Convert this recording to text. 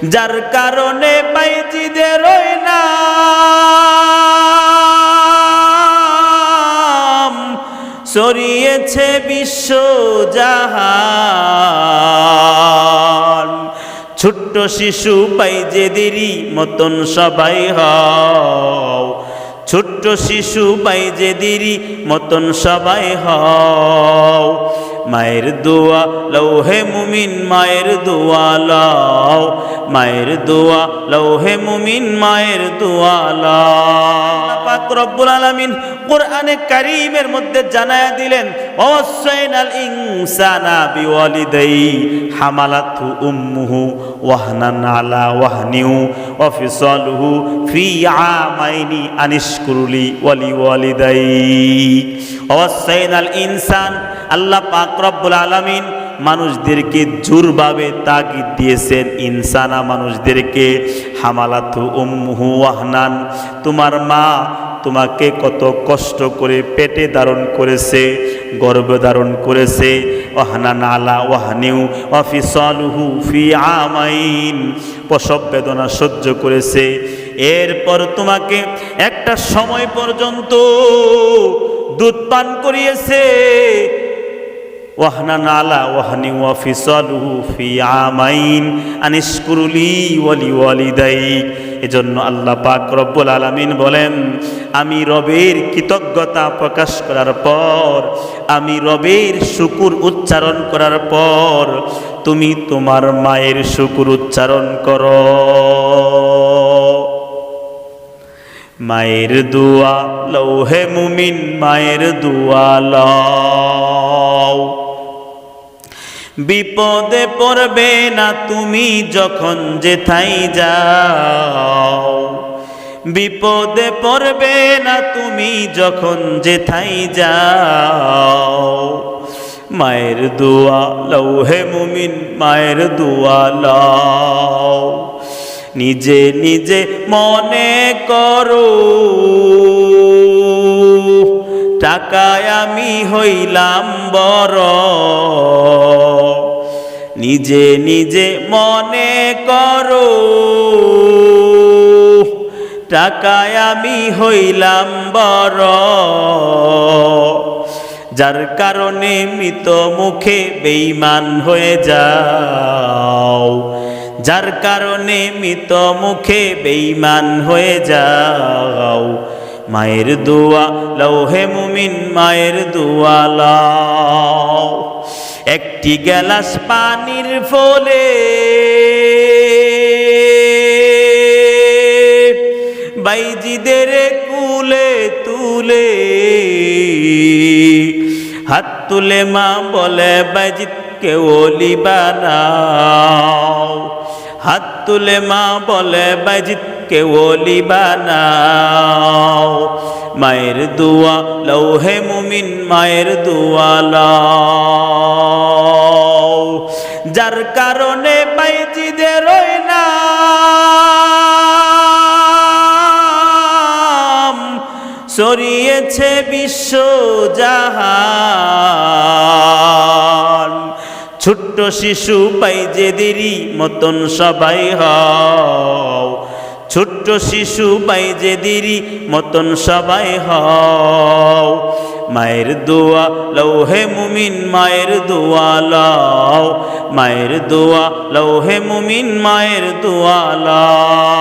যার কারণে বাইজিদের ওই নাম ছড়িয়েছে বিশ্ব জাহান। ছোট্ট শিশু বাইজিদেরই মতন সবাই হও, ছোট্ট শিশু বাইজিদেরই মতন সবাই হও। মায়ের দোয়া লৌহে মুমিন, মায়ের দোয়া লও, মায়ের দোয়া লৌহে মুমিন, মায়ের দোয়া লও। পাক রব্বুল আলামিন কোরআনে কারীমের মধ্যে জানায়া দিলেন, ওয়াসাইনাল ইনসানা বিওয়ালিদাই হামালাতহু উম্মুহু ওয়াহনান আলা ওয়াহনিউ ওয়া ফিসালুহু ফি আমাইনি আনিশকুরলি ওয়ালিওয়ালিদাই। ওয়াসাইনাল ইনসান, আল্লাহ পাক রব্বুল আলামিন মানুষদেরকে জোরভাবে তাগিদ দিয়েছেন, ইনসানা মানুষদেরকে, হামালাতহু উম্মুহু ওয়াহনান, তোমার মা তোমাকে কত কষ্ট করে পেটে ধারণ করেছে, গর্ভে ধারণ করেছে, ওয়াহনান আলা ওয়াহনিউ ওয়া ফিসালুহু ফি আমাইন, প্রসব বেদনা সহ্য করেছে। এরপর তোমাকে একটা সময় পর্যন্ত দুধ পান করিয়েছে, ওয়াহনান আলা ওয়াহনি ওয়া ফিসালুহু ফি আমাইন আনিশকুরলি ওয়ালিওয়ালিদাইক। এজন্য আল্লাহ পাক রব্বুল আলামিন বলেন, আমি রবের কৃতজ্ঞতা প্রকাশ করার পর, আমি রবের শুকর উচ্চারণ করার পর তুমি তোমার মায়ের শুকর উচ্চারণ করো। মায়ের দোয়া লৌহে মুমিন, মায়ের দোয়া লও। বিপদে পড়বে না তুমি যখন যেথায় যাও, বিপদে পড়বে না তুমি যখন যেথায় যাও। মায়ের দোয়া লৌহে মুমিন, মায়ের দোয়া লও। নিজে নিজে মনে করো টাকায় আমি হইলাম বড়, নিজে নিজে মনে করো টাকায় আমি হইলাম বড়। যার কারণে মৃত মুখে বেঈমান হয়ে যাও, যার কারণে মৃত মুখে বেঈমান হয়ে যাও। মায়ের দোয়া লৌহে মুমিন, মায়ের দোয়া লও। একটি গ্লাস পানির ফলে বাইজিদের কুলে তুলে, হাত তুলে মা বলে বাইজিদকে ওলি বানাও, হাত তুলে মা বলে বাইজিদকে ওলি বানাও। মায়ের দোয়া লৌহে মুমিন, মায়ের দোয়া লও। যার কারণে বাইজিদের ওই নাম ছড়িয়েছে বিশ্ব জাহান। ছোট্ট শিশু বাইজিদেরই মতন সবাই হও, ছোট্ট শিশু বাইজিদেরই মতন সবাই হও। মায়ের দোয়া লৌহে মুমিন, মায়ের দোয়া লও, মায়ের দোয়া লৌহে মুমিন, মায়ের দোয়া লও।